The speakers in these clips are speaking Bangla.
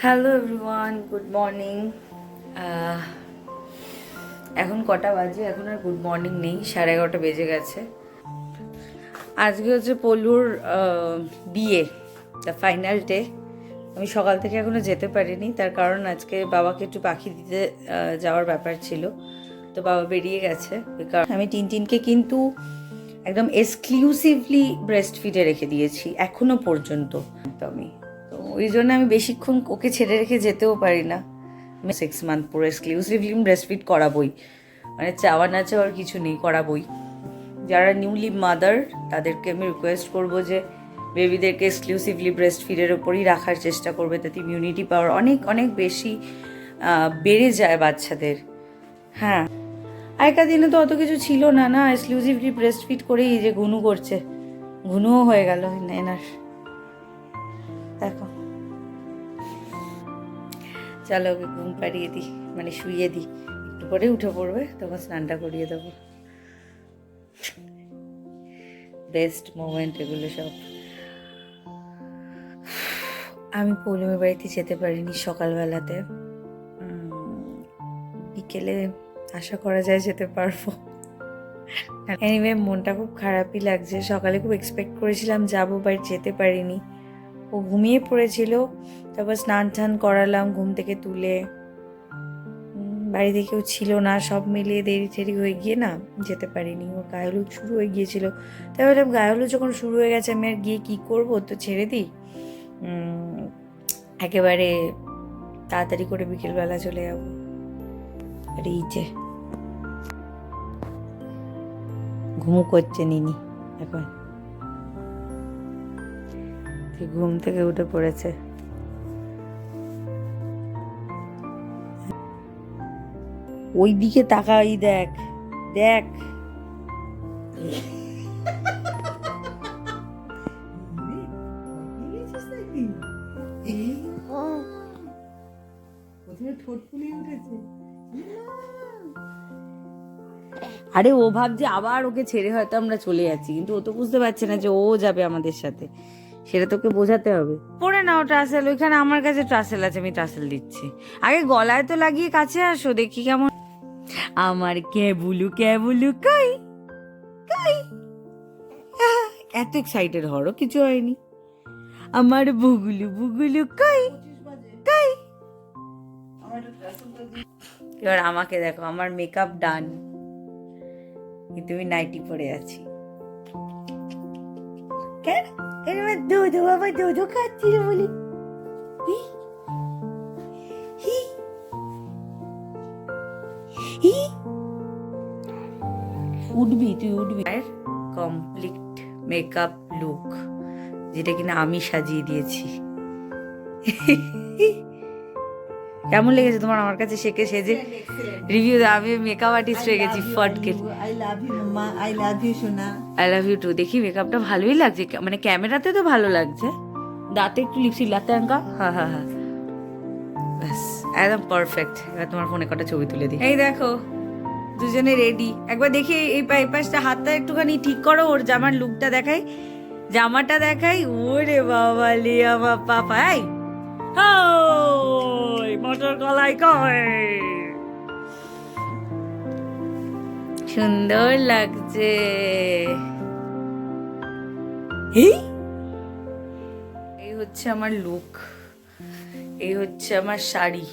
Hello everyone, good morning. এখন কটা বাজে? এখন আর গুড মর্নিং নেই, 11:30 বেজে গেছে। আজকে হচ্ছে পলুর বিয়ে, দ্য ফাইনাল ডে। আমি সকাল থেকে এখনও যেতে পারিনি, তার কারণ আজকে বাবাকে একটু পাখি দিতে যাওয়ার ব্যাপার ছিল, তো বাবা বেরিয়ে গেছে। কারণ আমি টিনটিনকে কিন্তু একদম এক্সক্লুসিভলি ব্রেস্ট ফিডে রেখে দিয়েছি এখনো পর্যন্ত। তো তো ওই জন্য আমি বেশিক্ষণ ওকে ছেড়ে রেখে যেতেও পারি না। আমি 6 মান্থ পুরো এক্সক্লুসিভলি ব্রেস্ট ফিড করাবই, মানে চাওয়া না চাওয়ার কিছু নেই, করাবই। যারা নিউলি মাদার তাদেরকে আমি রিকোয়েস্ট করবো যে বেবিদেরকে এক্সক্লুসিভলি ব্রেস্ট ফিডের ওপরই রাখার চেষ্টা করবে, তাতে ইমিউনিটি পাওয়ার অনেক অনেক বেশি বেড়ে যায় বাচ্চাদের। হ্যাঁ, আগেকার দিনে তো অত কিছু ছিল না, না এক্সক্লুসিভলি ব্রেস্ট ফিড করেই যে ঘুনু করছে, ঘুনুও হয়ে গেল এনার। দেখো, চলো ওকে ঘুম পাড়িয়ে দিই, মানে শুইয়ে দিই, একটু পরে উঠে পড়বে, তখন স্নানটা করিয়ে দেবো। বেস্ট মোমেন্ট এগুলো সব। আমি পৌলমের বাড়িতে যেতে পারিনি সকালবেলাতে, বিকেলে আশা করা যায় যেতে পারবো। এনিওয়ে, মনটা খুব খারাপই লাগছে। সকালে খুব এক্সপেক্ট করেছিলাম যাবো, বাট যেতে পারিনি। ও ঘুমিয়ে পড়েছিল, তারপর স্নান টান করালাম ঘুম থেকে তুলে। বাড়িতে কেউ ছিল না, সব মিলিয়ে দেরি টেরি হয়ে গিয়ে না যেতে পারিনি। ওর গায়ে হলুদ শুরু হয়ে গিয়েছিল, তাই বললাম গায়ে হলুদ যখন শুরু হয়ে গেছে আমি আর গিয়ে কী করবো, তো ছেড়ে দিই, একেবারে তাড়াতাড়ি করে বিকেলবেলা চলে যাবো। আর এই যে ঘুমু করছে নিনি, এখন ঘুম থেকে উঠে পড়েছে। ওই দিকে তাকাই, দেখ দেখ, আরে ও ভাবছে আবার ওকে ছেড়ে হয়তো আমরা চলে যাচ্ছি, কিন্তু ও তো বুঝতে পারছে না যে ও যাবে আমাদের সাথে, সেটা তোকে বোঝাতে হবে। পরে নাও ট্রাসেল, ওইখানে আমার কাছে ট্রাসেল আছে, আমি ট্রাসেল দিচ্ছি। আগে গলায় তো লাগিয়ে কাছে আসো, দেখি কেমন। আমার ক্যাবুলু ক্যাবুলু কই কই, এত এক্সাইটেড হরো, কিছু হয়নি। আমার বুগুলু বুগুলু কই কই। এবার আমাকে দেখো, আমার মেকআপ ডান, কিন্তু আমি নাইটি পরে আছি। কেন? এবার দুধ, বাবা দুধ খাচ্ছিল বলি। উঠবি তুই, উঠবি। কমপ্লিট মেকআপ লুক, যেটা কিনা আমি সাজিয়ে দিয়েছি। কেমন লেগেছে তোমার আমার কাছে শেখে সেজে? রিভিউ দাও। আমি মেকআপ আর্টিস্ট হয়ে গেছি ফটকে। I love you mamma, I love you সোনা। I love you too. দেখি মেকআপটা ভালোই লাগছে, মানে ক্যামেরাতে তো ভালো লাগছে। দাঁতে একটু লিপস্টিক লাতে আঙ্কা, হ্যাঁ হ্যাঁ হ্যাঁ, ব্যাস একদম পারফেক্ট। এবার তোমার ফোনে কটা ছবি তুলে দিই। এই দেখো দুজনে রেডি। একবার দেখি এই পাশটা হাতটা একটুখানি ঠিক করো, ওর জামার লুকটা দেখাই, জামাটা দেখাই। ওরে বাবা লে আমার পাপা, এই মটর কলাই কয়, সুন্দর লাগছে। এই হচ্ছে আমার লুক, এই হচ্ছে আমার শাড়ি।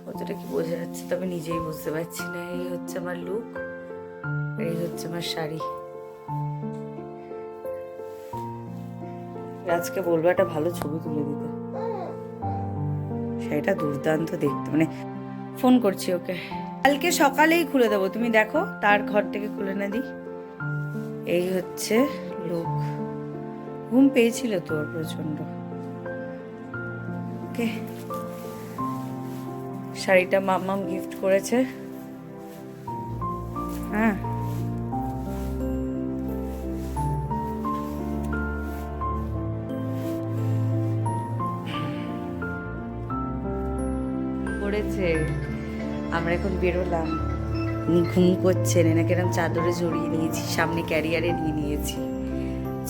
কতটা কি বোঝা যাচ্ছে তবে নিজেই বুঝতে পারছি না। এই হচ্ছে আমার লুক, এই হচ্ছে আমার শাড়ি। আজকে বলবো একটা ভালো ছবি তুলে দিতে, শাড়িটা দুর্দান্ত দেখতে, মানে ফোন করছি ওকে, কালকে সকালেই খুলে দেবো, তুমি দেখো তার ঘর থেকে খুলে না দিই। এই হচ্ছে লুক। ঘুম পেয়েছিল তোর প্রচন্ড। ওকে, শাড়িটা মাম্মাম গিফট করেছে। হ্যাঁ, পড়েছে। আমরা এখন বেরোলাম, উনি ঘুম করছেন, এনাকে এরকম চাদরে জড়িয়ে নিয়েছি, সামনে ক্যারিয়ারে নিয়ে নিয়েছি।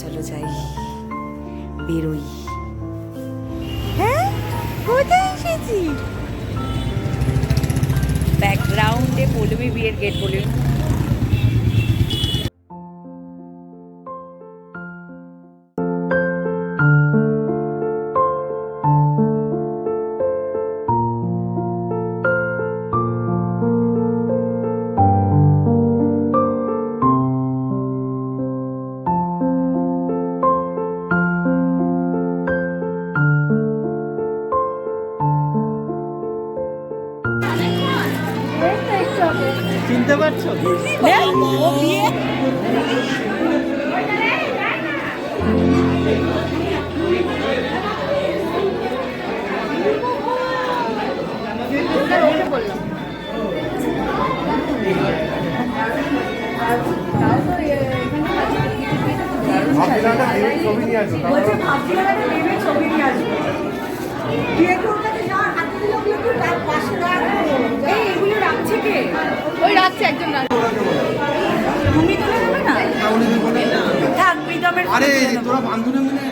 চলো যাই, বেরোই। হ্যাঁ কোথায় এসেছি? ব্যাকগ্রাউন্ডে পৌলমী বিয়ের গেট বলে। চিনতে পারছো? ও বিয়ে ওই রাখছে একজন তুমি তুলে দেবে না? থাক, প্রীতমের ফোনে আরে তুলে দেবো। তোরা বান্ধবী মিলে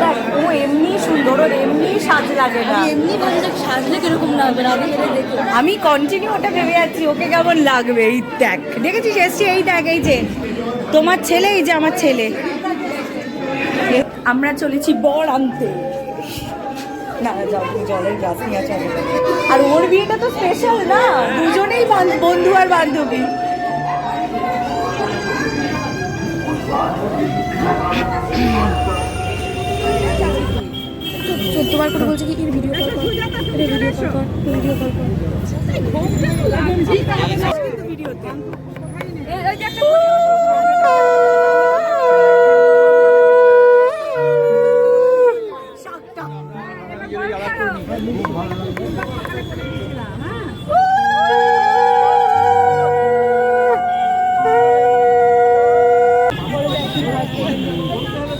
দেখ, ও এমনি সুন্দর, ওর এমনি সাজ লাগে না। এমনি ভাবছি সাজলে কিরকম লাগবে আগে সেটা দেখলাম। আমি কন্টিনিউ ওটা ভেবে যাচ্ছি ওকে কেমন লাগবে। এই দেখ, দেখেছিস এসছি, এই দেখ, এই যে তোমার ছেলে, এই যে আমার ছেলে। আমরা চলেছি বর আনতে। না যাও, জলের গ্লাস নিয়ে চলে। আর ওর বিয়েটা তো স্পেশাল না, দুজনেই বন্ধু আর বান্ধবী। তোমার করে বলছে কি ভিডিও কল কর, ভিডিও কল কর, ভিডিও কল কর।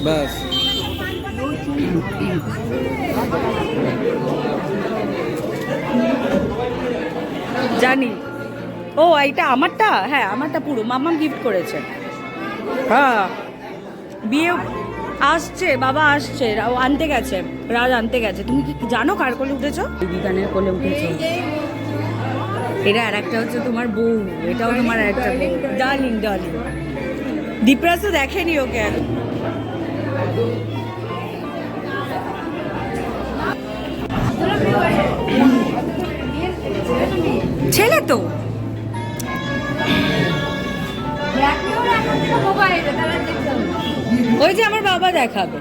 ব্যাস জানি। ও এইটা আমারটা? হ্যাঁ আমারটা পুরো মাম্মাম গিফট করেছে। হ্যাঁ বিয়ে আসছে, বাবা আসছে, ও আনতে গেছে, রাজ আনতে গেছে। তুমি কি জানো কার কোলে উঠেছো? দিদিগানের কোলে উঠেছো। এটা আর একটা হচ্ছে তোমার বউ, এটাও তোমার একটা বউ। Darling darling. দীপরাজ তো দেখেনি ওকে। ছেলে তো ওই যে আমার বাবা দেখাবে।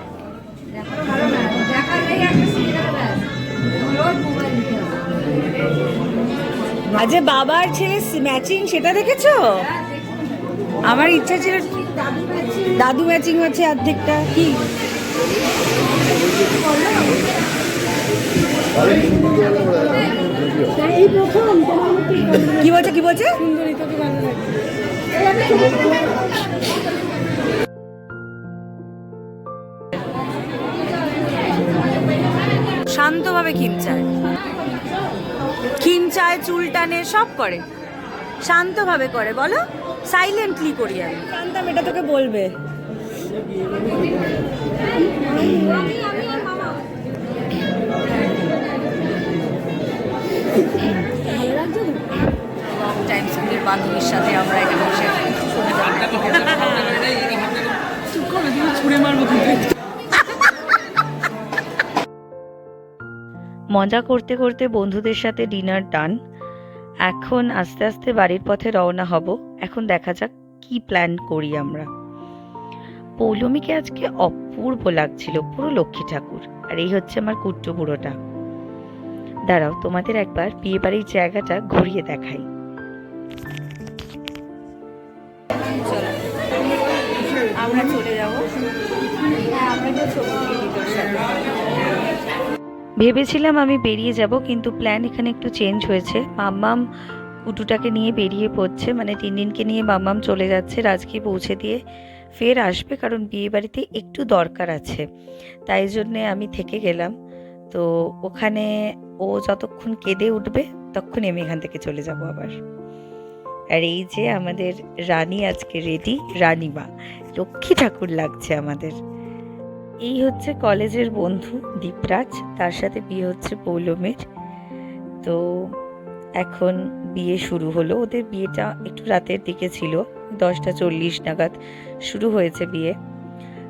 আচ্ছা বাবার ছেলে ম্যাচিং, সেটা দেখেছো? আমার ইচ্ছা ছিল দাদু ম্যাচিং হচ্ছে অর্ধেকটা। কি কি বলছে, কি বলছে? শান্তভাবে খিমচায়, খিমচায়, চুল টানে, সব করে শান্তভাবে করে। বলো সাইলেন্টলি করি আমি। জানতাম এটা তোকে বলবে। টাইম স্কুলের বান্ধবীর সাথে আমরা এখানে বসে মজা করতে করতে বন্ধুদের সাথে ডিনার ডান। এখন আস্তে আস্তে বাড়ির পথে রওনা হব। এখন দেখা যাক কি প্ল্যান করি আমরা। পৌলমীকে আজকে অপূর্ব লাগছিল, পুরো লক্ষ্মী ঠাকুর। আর এই হচ্ছে আমার কুট্টু বুড়োটা। দাঁড়াও তোমাদের একবার বিয়ে বাড়ির জায়গাটা ঘুরিয়ে দেখাই। আমরা চলে যাব। ভেবেছিলাম আমি বেরিয়ে যাব, কিন্তু প্ল্যান এখানে একটু চেঞ্জ হয়েছে। মাম্মাম কুটুটাকে নিয়ে বেরিয়ে পড়ছে, মানে টিনটিনকে নিয়ে মাম্মাম চলে যাচ্ছে রাজকে পৌঁছে দিয়ে ফের আসবে, কারণ বিয়ে বাড়িতে একটু দরকার আছে। তাই জন্যে আমি থেকে গেলাম। তো ওখানে ও যতক্ষণ কেঁদে উঠবে ততক্ষণ আমি এখান থেকে চলে যাব আবার। আর এই যে আমাদের রানী আজকে রেডি, রানীমা লক্ষ্মী ঠাকুর লাগছে আমাদের। এই হচ্ছে কলেজের বন্ধু দীপরাজ, তার সাথে বিয়ে হচ্ছে পৌলমের। তো এখন বিয়ে শুরু হলো, ওদের বিয়েটা একটু রাতের দিকে ছিল, 10:40 নাগাদ শুরু হয়েছে বিয়ে।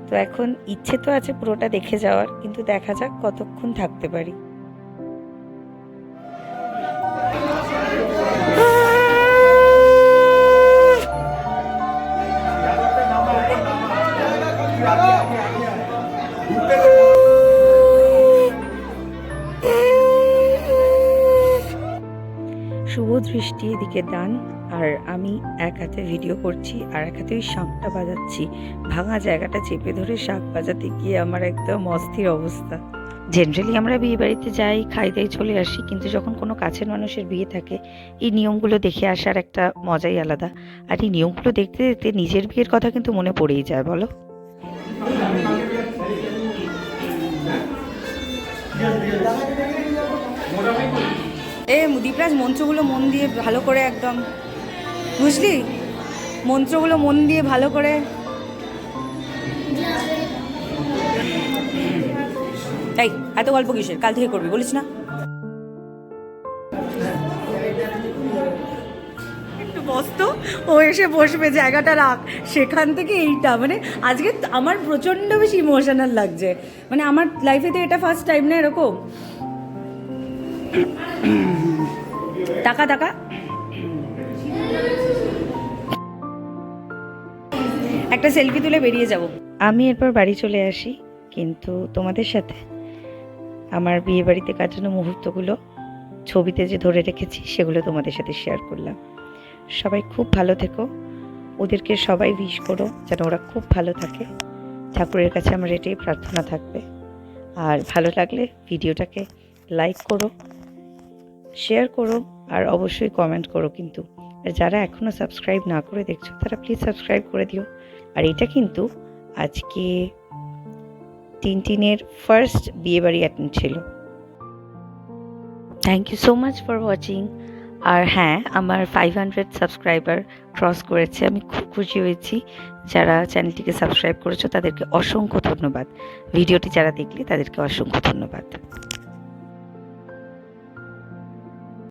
তো এখন ইচ্ছে তো আছে পুরোটা দেখে যাওয়ার, কিন্তু দেখা যাক কতক্ষণ থাকতে পারি। শুভ দৃষ্টি এদিকে ডান, আর আমি এক হাতে ভিডিও করছি আর এক হাতে ওই শাঁখটা বাজাচ্ছি। ভাঙা জায়গাটা চেপে ধরে শাঁখ বাজাতে গিয়ে আমার একদম অস্থির অবস্থা। জেনারেলি আমরা বিয়ে বাড়িতে যাই, খাই দাই চলে আসি, কিন্তু যখন কোনো কাছের মানুষের বিয়ে থাকে এই নিয়মগুলো দেখে আসার একটা মজাই আলাদা। আর এই নিয়মগুলো দেখতে দেখতে নিজের বিয়ের কথা কিন্তু মনে পড়েই যায়, বলো। দীপরাজ মন্ত্রগুলো মন দিয়ে ভালো করে একদম, বুঝলি, মন্ত্রগুলো মন দিয়ে ভালো করে। এই এত গল্প কিসের, কাল থেকে করবি বলিস না। একটু বসতো, ও এসে বসবে, জায়গাটা রাখ, সেখান থেকে এইটা মানে আজকে আমার প্রচণ্ড বেশি ইমোশনাল লাগছে। মানে আমার লাইফে তো এটা ফার্স্ট টাইম না এরকম। টাকা টাকা একটা সেলফি তুলে বেরিয়ে যাব। আমি এরপর বাড়ি চলে আসি, কিন্তু তোমাদের সাথে আমার বিয়ে বাড়িতে কাটানো মুহূর্তগুলো ছবিতে যে ধরে রেখেছি সেগুলো তোমাদের সাথে শেয়ার করলাম। সবাই খুব ভালো থেকো, ওদেরকে সবাই উইশ করো যেন ওরা খুব ভালো থাকে। ঠাকুরের কাছে আমার এটাই প্রার্থনা থাকবে। আর ভালো লাগলে ভিডিওটাকে লাইক করো, শেয়ার করো, আর অবশ্যই কমেন্ট করো। কিন্তু আর যারা এখনও সাবস্ক্রাইব না করে দেখছো তারা প্লিজ সাবস্ক্রাইব করে দিও। আর এটা কিন্তু আজকে টিনটিনের ফার্স্ট বিয়েবাড়ি অ্যাটেন্ড ছিল। Thank you so much for watching. আর হ্যাঁ, আমার 500 সাবস্ক্রাইবার ক্রস করেছে, আমি খুব খুশি হয়েছি। যারা চ্যানেলটিকে সাবস্ক্রাইব করেছো তাদেরকে অসংখ্য ধন্যবাদ। ভিডিওটি যারা দেখলে তাদেরকে অসংখ্য ধন্যবাদ।